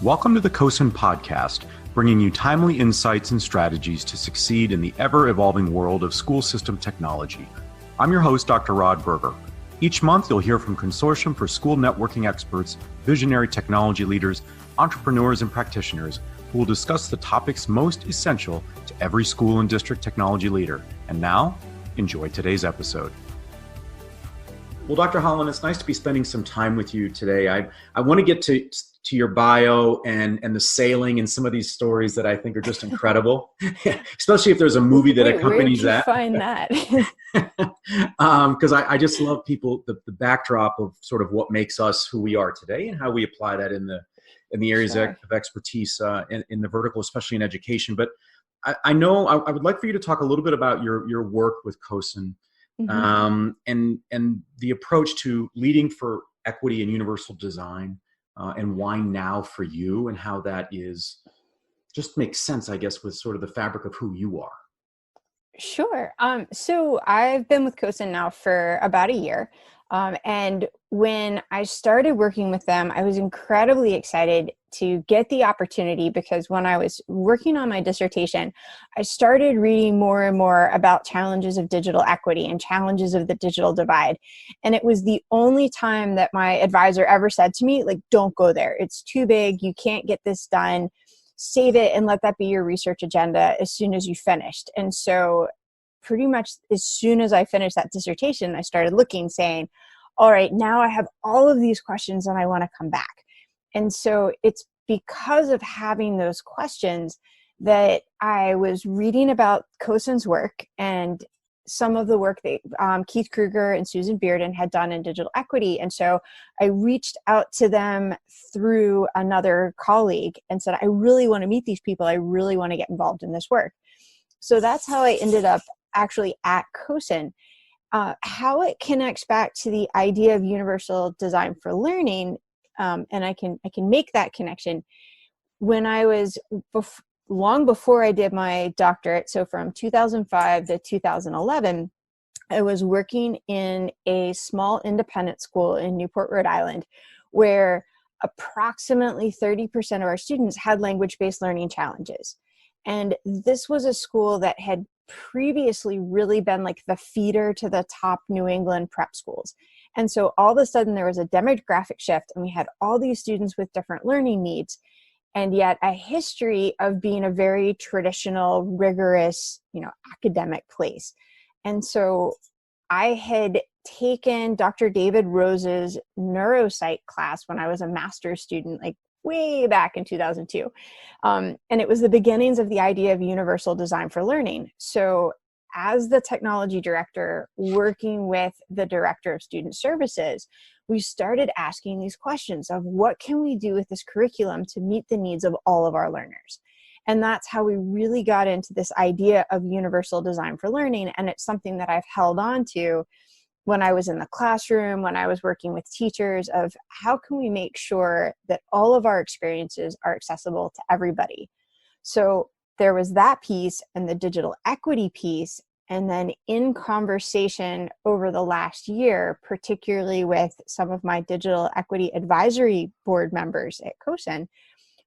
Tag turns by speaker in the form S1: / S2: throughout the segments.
S1: Welcome to the CoSN podcast, bringing you timely insights and strategies to succeed in the ever-evolving world of school system technology. I'm your host, Dr. Rod Berger. Each month, you'll hear from Consortium for School Networking experts, visionary technology leaders, entrepreneurs, and practitioners who will discuss the topics most essential to every school and district technology leader. And now, enjoy today's episode. Well, Dr. Holland, it's nice to be spending some time with you today. I want to get to your bio and the sailing and some of these stories that I think are just incredible, especially if there's a movie that accompanies that.
S2: Where did you find that?
S1: Because I just love the backdrop of sort of what makes us who we are today and how we apply that in the areas
S2: Sure.
S1: of expertise in the vertical, especially in education. But I know I would like for you to talk a little bit about your work with CoSN. And the approach to leading for equity and universal design, and why now for you, and how that is just makes sense, I guess, with sort of the fabric of who you are.
S2: Sure. So I've been with CoSN now for about a year. And when I started working with them, I was incredibly excited to get the opportunity because when I was working on my dissertation, I started reading more and more about challenges of digital equity and challenges of the digital divide. And it was the only time that my advisor ever said to me, like, don't go there. It's too big. You can't get this done. Save it and let that be your research agenda as soon as you finished. And so pretty much as soon as I finished that dissertation, I started looking, saying, all right, now I have all of these questions and I want to come back. And so it's because of having those questions that I was reading about CoSN's work and some of the work that Keith Kruger and Susan Bearden had done in digital equity. And so I reached out to them through another colleague and said, I really want to meet these people. I really want to get involved in this work. So that's how I ended up actually at CoSN. How it connects back to the idea of universal design for learning, and I can make that connection. When I was long before I did my doctorate, so from 2005 to 2011, I was working in a small independent school in Newport, Rhode Island, where approximately 30% of our students had language-based learning challenges. And this was a school that had previously really been like the feeder to the top New England prep schools. And so all of a sudden there was a demographic shift and we had all these students with different learning needs, and yet a history of being a very traditional, rigorous, academic place. And so I had taken Dr. David Rose's neuropsych class when I was a master's student, like way back in 2002. And it was the beginnings of the idea of universal design for learning. So as the technology director working with the director of student services, we started asking these questions of what can we do with this curriculum to meet the needs of all of our learners? And that's how we really got into this idea of universal design for learning. And it's something that I've held on to when I was in the classroom, when I was working with teachers, of how can we make sure that all of our experiences are accessible to everybody? So there was that piece and the digital equity piece. And then in conversation over the last year, particularly with some of my digital equity advisory board members at CoSN,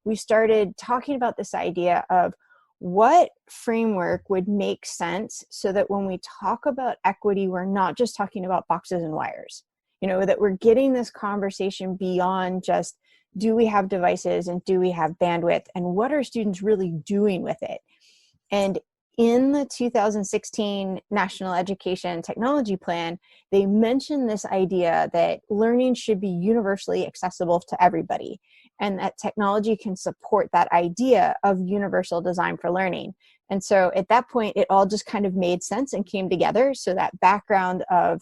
S2: we started talking about this idea of what framework would make sense so that when we talk about equity, we're not just talking about boxes and wires, that we're getting this conversation beyond just, do we have devices and do we have bandwidth, and what are students really doing with it? And in the 2016 National Education Technology Plan, they mentioned this idea that learning should be universally accessible to everybody, and that technology can support that idea of universal design for learning. And so at that point, it all just kind of made sense and came together. So that background of,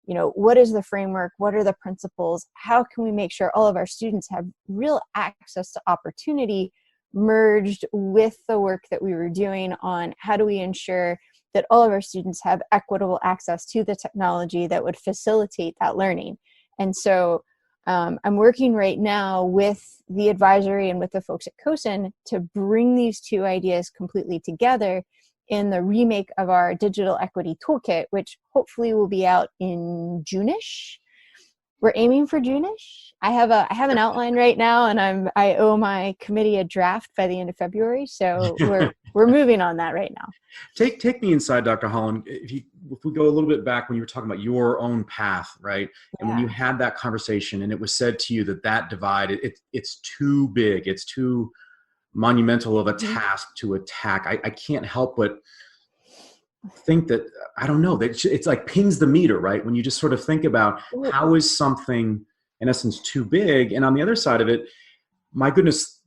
S2: what is the framework? What are the principles? How can we make sure all of our students have real access to opportunity, merged with the work that we were doing on how do we ensure that all of our students have equitable access to the technology that would facilitate that learning. And so I'm working right now with the advisory and with the folks at CoSN to bring these two ideas completely together in the remake of our digital equity toolkit, which hopefully will be out in June-ish. We're aiming for June-ish. I have an outline right now, and I owe my committee a draft by the end of February. So we're moving on that right now.
S1: Take me inside, Dr. Holland. If we go a little bit back when you were talking about your own path, right? And when you had that conversation and it was said to you that divide, it's too big, it's too monumental of a task to attack. I can't help but think that, I don't know, that it's like pings the meter, right? When you just sort of think about how is something in essence too big, and on the other side of it, my goodness,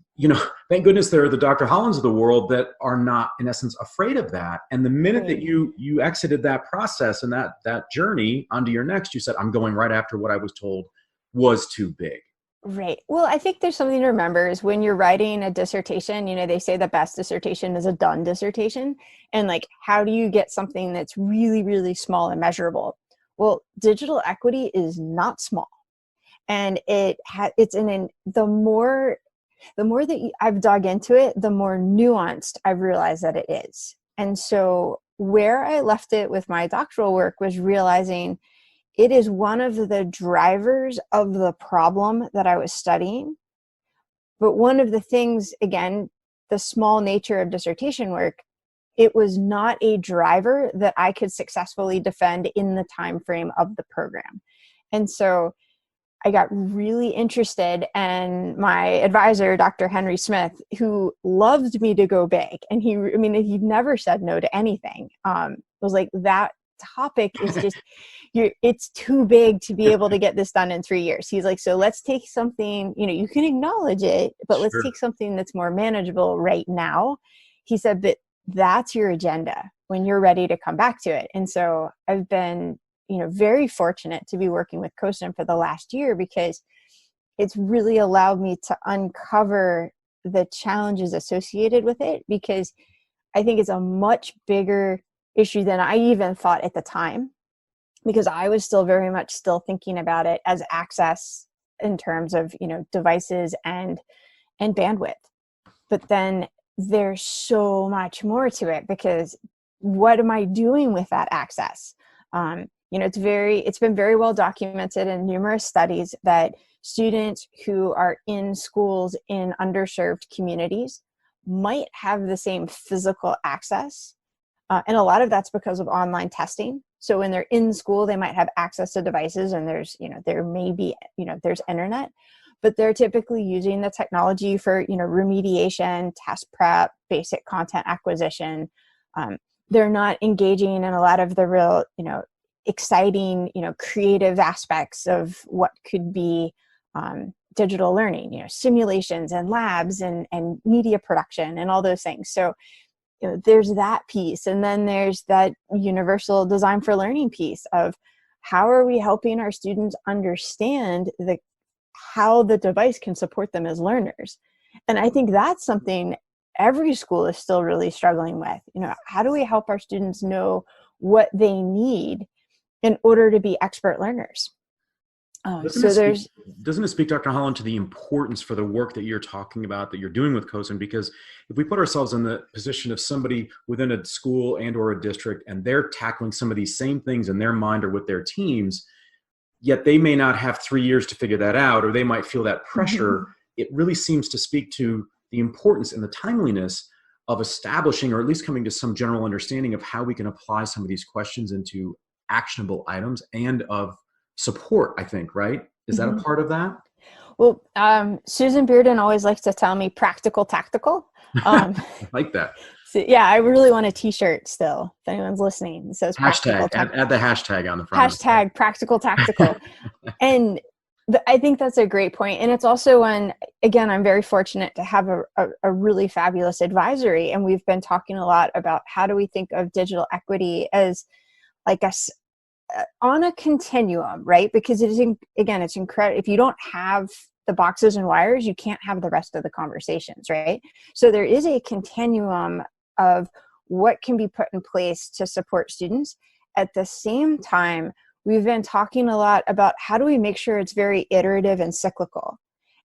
S1: thank goodness there are the Dr. Hollands of the world that are not in essence afraid of that. And the minute that you exited that process and that journey onto your next, you said, I'm going right after what I was told was too big.
S2: Right. Well, I think there's something to remember is when you're writing a dissertation, they say the best dissertation is a done dissertation. And like, how do you get something that's really, really small and measurable? Well, digital equity is not small. And the more that I've dug into it, the more nuanced I've realized that it is. And so where I left it with my doctoral work was realizing it is one of the drivers of the problem that I was studying. But one of the things, again, the small nature of dissertation work, it was not a driver that I could successfully defend in the time frame of the program. And so I got really interested, and my advisor, Dr. Henry Smith, who loved me to go big, and he never said no to anything, was like, that topic is just, it's too big to be able to get this done in 3 years. He's like, so let's take something, you can acknowledge it, but let's take something that's more manageable right now. He said that that's your agenda when you're ready to come back to it. And so I've been very fortunate to be working with CoSN for the last year, because it's really allowed me to uncover the challenges associated with it, because I think it's a much bigger issue than I even thought at the time, because I was still very much thinking about it as access in terms of, devices and bandwidth. But then there's so much more to it, because what am I doing with that access? It's been very well documented in numerous studies that students who are in schools in underserved communities might have the same physical access. And a lot of that's because of online testing. So when they're in school, they might have access to devices, and there's internet, but they're typically using the technology for, remediation, test prep, basic content acquisition. They're not engaging in a lot of the real, exciting, creative aspects of what could be digital learning, simulations and labs and media production and all those things. So there's that piece. And then there's that universal design for learning piece of how are we helping our students understand how the device can support them as learners. And I think that's something every school is still really struggling with. How do we help our students know what they need in order to be expert learners?
S1: Doesn't it speak, Dr. Holland, to the importance for the work that you're talking about, that you're doing with CoSN? Because if we put ourselves in the position of somebody within a school and or a district, and they're tackling some of these same things in their mind or with their teams, yet they may not have 3 years to figure that out, or they might feel that pressure, it really seems to speak to the importance and the timeliness of establishing, or at least coming to some general understanding of how we can apply some of these questions into actionable items and of support, I think, right? Is that a part of that?
S2: Well, Susan Bearden always likes to tell me practical tactical.
S1: I like that.
S2: So, yeah, I really want a t-shirt still, if anyone's listening. It says
S1: hashtag, add the hashtag on the front.
S2: Hashtag practical tactical. And I think that's a great point. And it's also again, I'm very fortunate to have a really fabulous advisory. And we've been talking a lot about how do we think of digital equity as like on a continuum, right? Because it's incredible. If you don't have the boxes and wires, you can't have the rest of the conversations, right? So there is a continuum of what can be put in place to support students. At the same time, we've been talking a lot about how do we make sure it's very iterative and cyclical.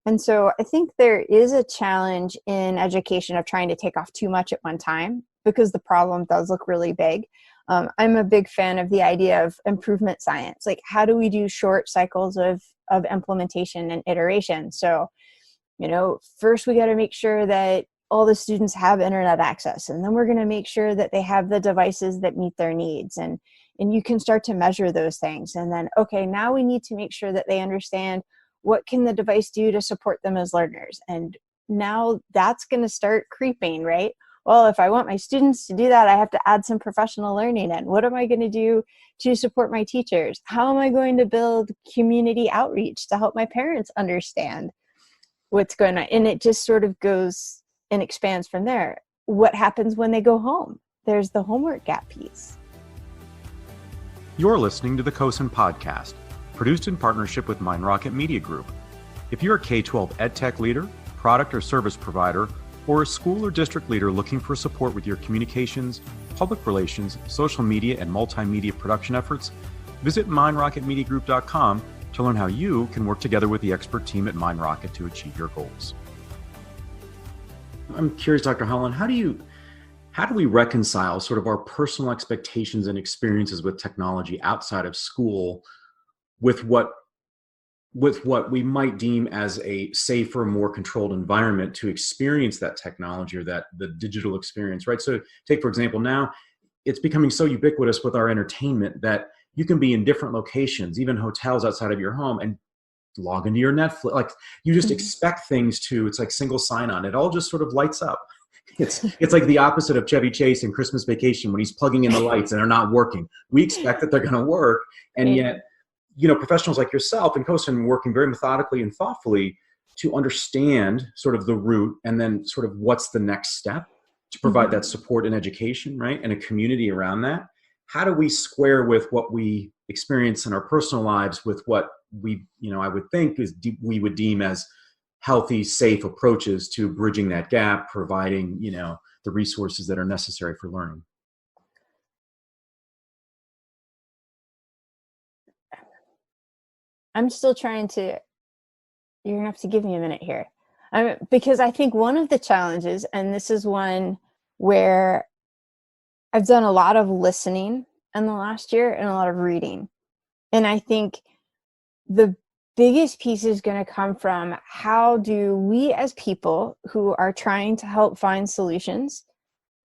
S2: And so I think there is a challenge in education of trying to take off too much at one time, because the problem does look really big. I'm a big fan of the idea of improvement science. Like, how do we do short cycles of implementation and iteration? So, first we got to make sure that all the students have internet access, and then we're going to make sure that they have the devices that meet their needs. And you can start to measure those things. And then, okay, now we need to make sure that they understand what can the device do to support them as learners. And now that's going to start creeping, right? Well, if I want my students to do that, I have to add some professional learning in. What am I going to do to support my teachers? How am I going to build community outreach to help my parents understand what's going on? And it just sort of goes and expands from there. What happens when they go home? There's the homework gap piece.
S1: You're listening to the CoSN podcast, produced in partnership with MindRocket Media Group. If you're a K-12 EdTech leader, product or service provider, or a school or district leader looking for support with your communications, public relations, social media, and multimedia production efforts, visit mindrocketmediagroup.com to learn how you can work together with the expert team at MindRocket to achieve your goals. I'm curious, Dr. Holland, how do we reconcile sort of our personal expectations and experiences with technology outside of school with what we might deem as a safer, more controlled environment to experience that technology or the digital experience, right? So take, for example, now it's becoming so ubiquitous with our entertainment that you can be in different locations, even hotels outside of your home, and log into your Netflix. Like, you just expect things it's like single sign-on. It all just sort of lights up. It's like the opposite of Chevy Chase in Christmas Vacation when he's plugging in the lights and they're not working. We expect that they're going to work, and yet, professionals like yourself and CoSN working very methodically and thoughtfully to understand sort of the root and then sort of what's the next step to provide that support and education, right? And a community around that. How do we square with what we experience in our personal lives with what I would think we would deem as healthy, safe approaches to bridging that gap, providing, the resources that are necessary for learning?
S2: I'm still trying to, you're going to have to give me a minute here. Because I think one of the challenges, and this is one where I've done a lot of listening in the last year and a lot of reading. And I think the biggest piece is going to come from how do we as people who are trying to help find solutions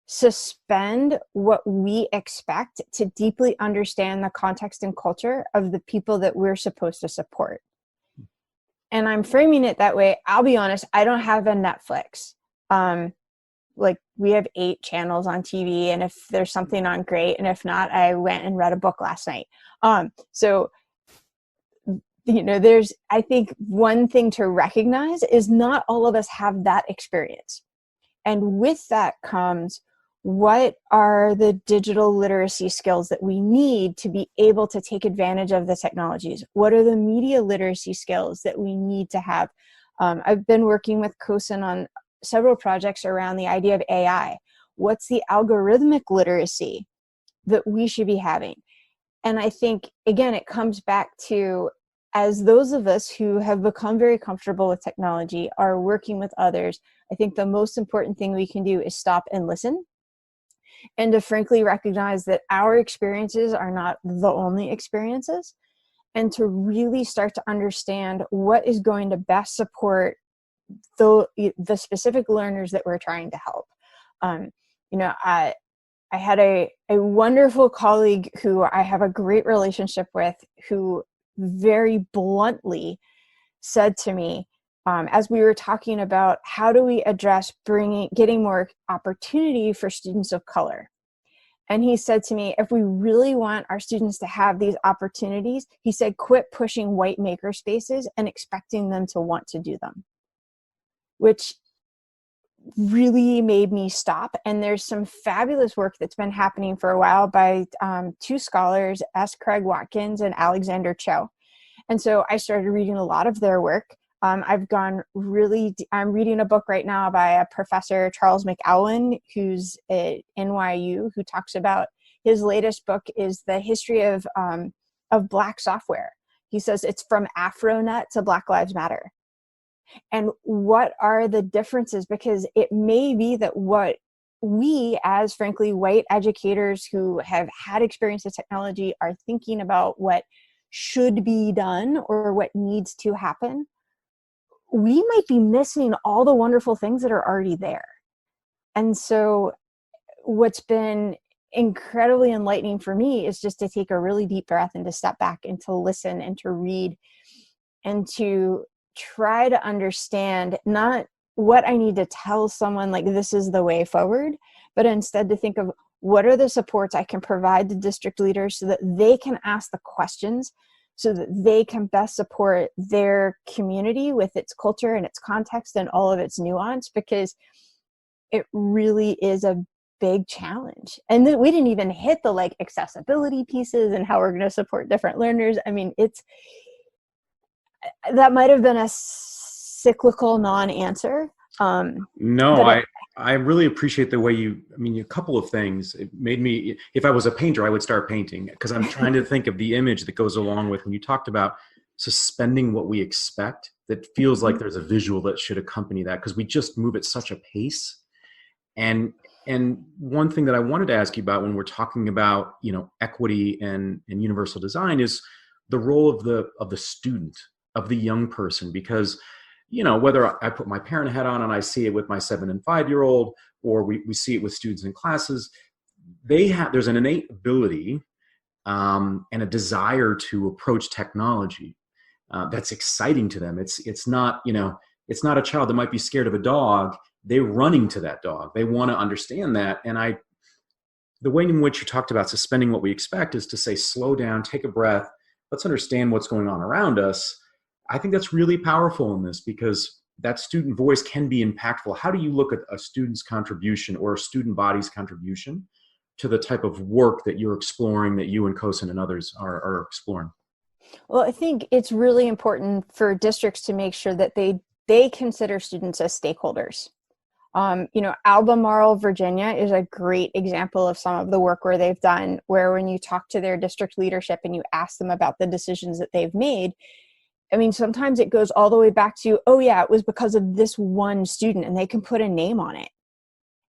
S2: suspend what we expect to deeply understand the context and culture of the people that we're supposed to support. And I'm framing it that way. I'll be honest, I don't have a Netflix. Like, we have 8 channels on TV, and if there's something on, great. And if not, I went and read a book last night. So there's, I think one thing to recognize is not all of us have that experience. And with that comes, what are the digital literacy skills that we need to be able to take advantage of the technologies? What are the media literacy skills that we need to have? I've been working with CoSN on several projects around the idea of AI. What's the algorithmic literacy that we should be having? And I think, again, it comes back to, as those of us who have become very comfortable with technology are working with others, I think the most important thing we can do is stop and listen, and to frankly recognize that our experiences are not the only experiences, and to really start to understand what is going to best support the specific learners that we're trying to help. I had a wonderful colleague who I have a great relationship with, who very bluntly said to me, as we were talking about how do we address getting more opportunity for students of color. And he said to me, if we really want our students to have these opportunities, he said, quit pushing white maker spaces and expecting them to want to do them, which really made me stop. And there's some fabulous work that's been happening for a while by 2 scholars, S. Craig Watkins and Alexander Cho. And so I started reading a lot of their work. I'm reading a book right now by a professor, Charles McElwain, who's at NYU, who talks about, his latest book is the history of Black software. He says it's from AfroNet to Black Lives Matter. And what are the differences? Because it may be that what we, as frankly white educators who have had experience with technology, are thinking about what should be done or what needs to happen, we might be missing all the wonderful things that are already there. And so what's been incredibly enlightening for me is just to take a really deep breath and to step back and to listen and to read and to try to understand not what I need to tell someone like this is the way forward, but instead to think of what are the supports I can provide to district leaders so that they can ask the questions, so that they can best support their community with its culture and its context and all of its nuance, because it really is a big challenge. And then we didn't even hit the like accessibility pieces and how we're going to support different learners. I mean, that might have been a cyclical non-answer.
S1: No, I really appreciate the way a couple of things. It made me, if I was a painter, I would start painting, because I'm trying to think of the image that goes along with when you talked about suspending what we expect, that feels like there's a visual that should accompany that, because we just move at such a pace. And one thing that I wanted to ask you about when we're talking about, equity and universal design is the role of the student, of the young person, because whether I put my parent hat on and I see it with my 7 and 5-year-old, or we see it with students in classes, there's an innate ability and a desire to approach technology that's exciting to them. It's not a child that might be scared of a dog. They're running to that dog. They want to understand that. And the way in which you talked about suspending what we expect is to say, slow down, take a breath. Let's understand what's going on around us. I think that's really powerful in this, because that student voice can be impactful. How do you look at a student's contribution or a student body's contribution to the type of work that you're exploring, that you and CoSN and others are exploring?
S2: Well, I think it's really important for districts to make sure that they consider students as stakeholders. Albemarle, Virginia is a great example of some of the work where they've done, where when you talk to their district leadership and you ask them about the decisions that they've made, I mean, sometimes it goes all the way back to, oh yeah, it was because of this one student, and they can put a name on it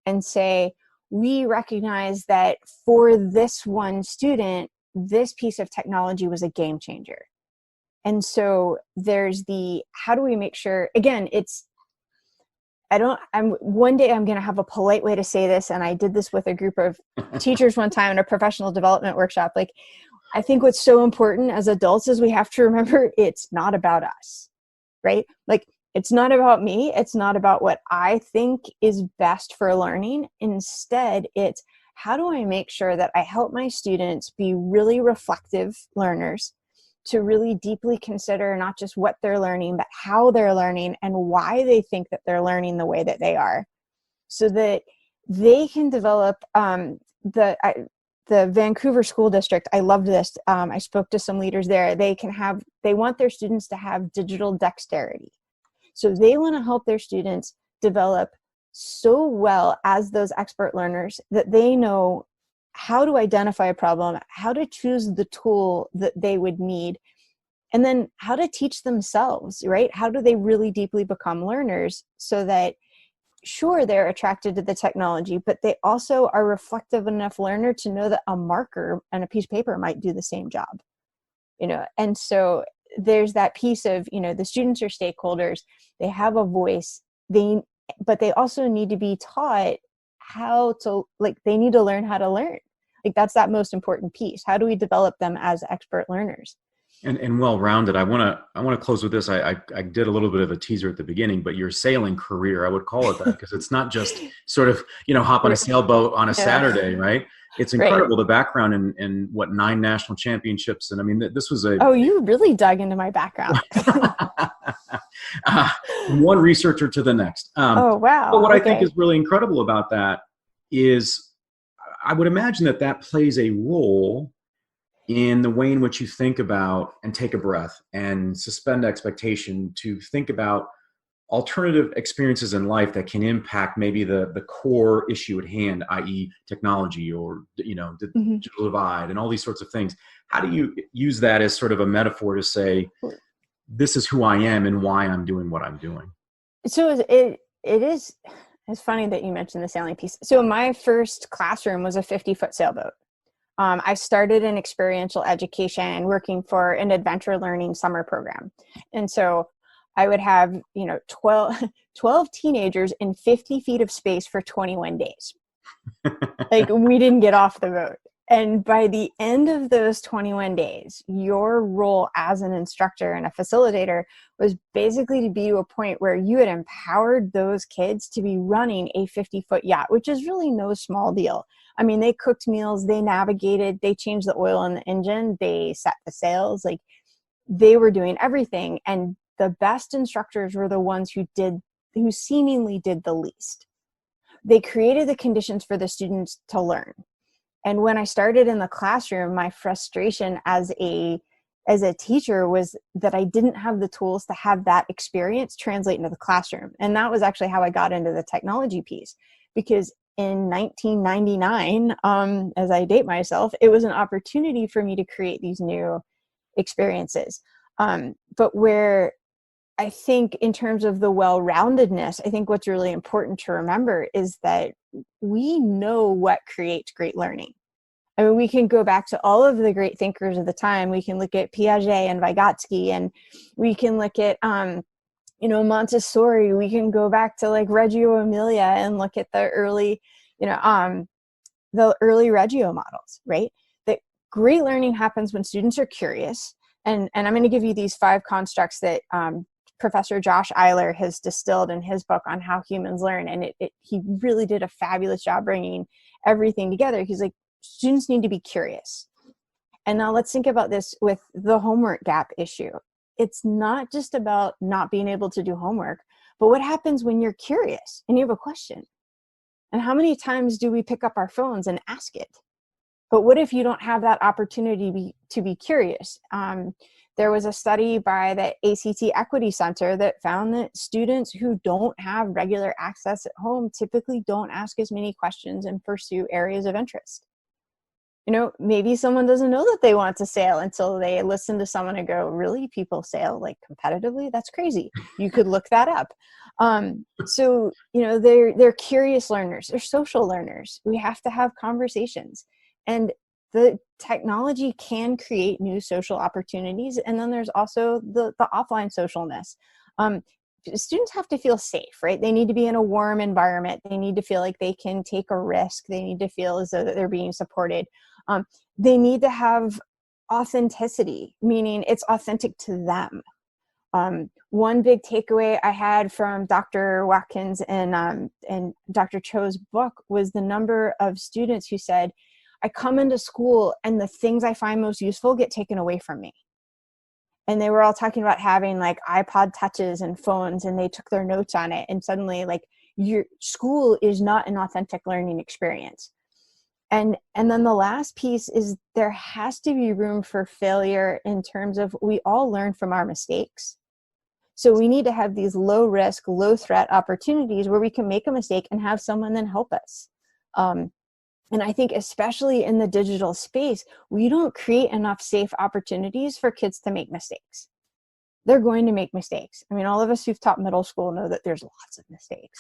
S2: and say, we recognize that for this one student, this piece of technology was a game changer. And so there's how do we make sure, again, one day I'm going to have a polite way to say this. And I did this with a group of teachers one time in a professional development workshop. Like, I think what's so important as adults is we have to remember it's not about us, right? Like, it's not about me. It's not about what I think is best for learning. Instead, it's how do I make sure that I help my students be really reflective learners, to really deeply consider not just what they're learning, but how they're learning and why they think that they're learning the way that they are, so that they can develop the Vancouver School District. I loved this. I spoke to some leaders there. They want their students to have digital dexterity. So they want to help their students develop so well as those expert learners that they know how to identify a problem, how to choose the tool that they would need, and then how to teach themselves, right? How do they really deeply become learners so that, sure, they're attracted to the technology, but they also are reflective enough learner to know that a marker and a piece of paper might do the same job, And so there's that piece of, the students are stakeholders, they have a voice, but they also need to be taught how to, they need to learn how to learn. That's that most important piece. How do we develop them as expert learners?
S1: And well-rounded. I want to close with this. I did a little bit of a teaser at the beginning, but your sailing career, I would call it that, because it's not just sort of, hop on a sailboat on a Saturday, right? It's incredible, the background in 9 national championships. And I mean, this was
S2: Oh, you really dug into my background.
S1: One researcher to the next.
S2: Oh, wow.
S1: But what I think is really incredible about that is I would imagine that plays a role in the way in which you think about and take a breath and suspend expectation to think about alternative experiences in life that can impact maybe the core issue at hand, i.e. technology or, the digital divide and all these sorts of things. How do you use that as sort of a metaphor to say, this is who I am and why I'm doing what I'm doing?
S2: So it is, It's funny that you mentioned the sailing piece. So my first classroom was a 50-foot sailboat. I started in experiential education working for an adventure learning summer program. And so I would have, 12 teenagers in 50 feet of space for 21 days. Like, we didn't get off the boat. And by the end of those 21 days, your role as an instructor and a facilitator was basically to be to a point where you had empowered those kids to be running a 50-foot yacht, which is really no small deal. I mean, they cooked meals, they navigated, they changed the oil in the engine, they set the sails, like they were doing everything. And the best instructors were the ones who seemingly did the least. They created the conditions for the students to learn. And when I started in the classroom, my frustration as a teacher was that I didn't have the tools to have that experience translate into the classroom. And that was actually how I got into the technology piece, because in 1999, as I date myself, it was an opportunity for me to create these new experiences. But where I think in terms of the well-roundedness, I think what's really important to remember is that we know what creates great learning. I mean, we can go back to all of the great thinkers of the time. We can look at Piaget and Vygotsky, and we can look at, Montessori. We can go back to like Reggio Emilia and look at the early Reggio models, right? That great learning happens when students are curious. And I'm going to give you these 5 constructs that Professor Josh Eiler has distilled in his book on how humans learn. And he really did a fabulous job bringing everything together. He's like, students need to be curious. And now let's think about this with the homework gap issue. It's not just about not being able to do homework, but what happens when you're curious and you have a question? And how many times do we pick up our phones and ask it? But what if you don't have that opportunity to be curious? There was a study by the ACT Equity Center that found that students who don't have regular access at home typically don't ask as many questions and pursue areas of interest. Maybe someone doesn't know that they want to sail until they listen to someone and go, really? People sail like competitively? That's crazy. You could look that up. So, they're curious learners. They're social learners. We have to have conversations. And the technology can create new social opportunities. And then there's also the offline socialness. Students have to feel safe, right? They need to be in a warm environment. They need to feel like they can take a risk. They need to feel as though that they're being supported. They need to have authenticity, meaning it's authentic to them. One big takeaway I had from Dr. Watkins and Dr. Cho's book was the number of students who said, I come into school and the things I find most useful get taken away from me. And they were all talking about having like iPod touches and phones, and they took their notes on it. And suddenly like your school is not an authentic learning experience. And then the last piece is there has to be room for failure in terms of we all learn from our mistakes. So we need to have these low risk, low threat opportunities where we can make a mistake and have someone then help us. And I think especially in the digital space, we don't create enough safe opportunities for kids to make mistakes. They're going to make mistakes. I mean, all of us who've taught middle school know that there's lots of mistakes.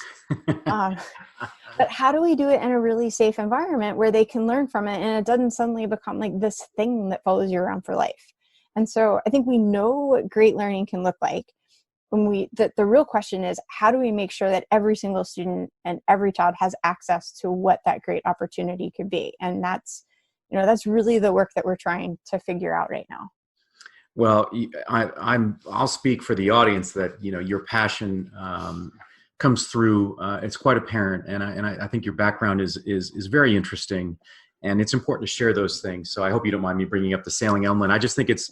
S2: But how do we do it in a really safe environment where they can learn from it and it doesn't suddenly become like this thing that follows you around for life? And so I think we know what great learning can look like. The real question is, how do we make sure that every single student and every child has access to what that great opportunity could be? And that's really the work that we're trying to figure out right now.
S1: Well, I'll speak for the audience that, your passion comes through. It's quite apparent. And I think your background is very interesting. And it's important to share those things. So I hope you don't mind me bringing up the sailing element. I just think it's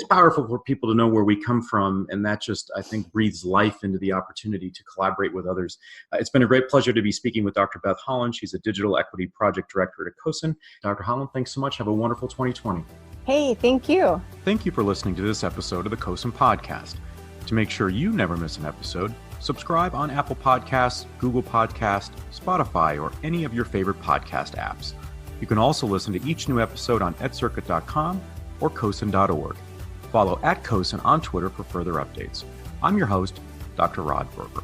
S1: powerful for people to know where we come from. And that just, I think, breathes life into the opportunity to collaborate with others. It's been a great pleasure to be speaking with Dr. Beth Holland. She's a Digital Equity Project Director at CoSN. Dr. Holland, thanks so much. Have a wonderful 2020.
S2: Hey, thank you.
S1: Thank you for listening to this episode of the CoSN Podcast. To make sure you never miss an episode, subscribe on Apple Podcasts, Google Podcasts, Spotify, or any of your favorite podcast apps. You can also listen to each new episode on edcircuit.com or CoSN.org. Follow @CoSN on Twitter for further updates. I'm your host, Dr. Rod Berger.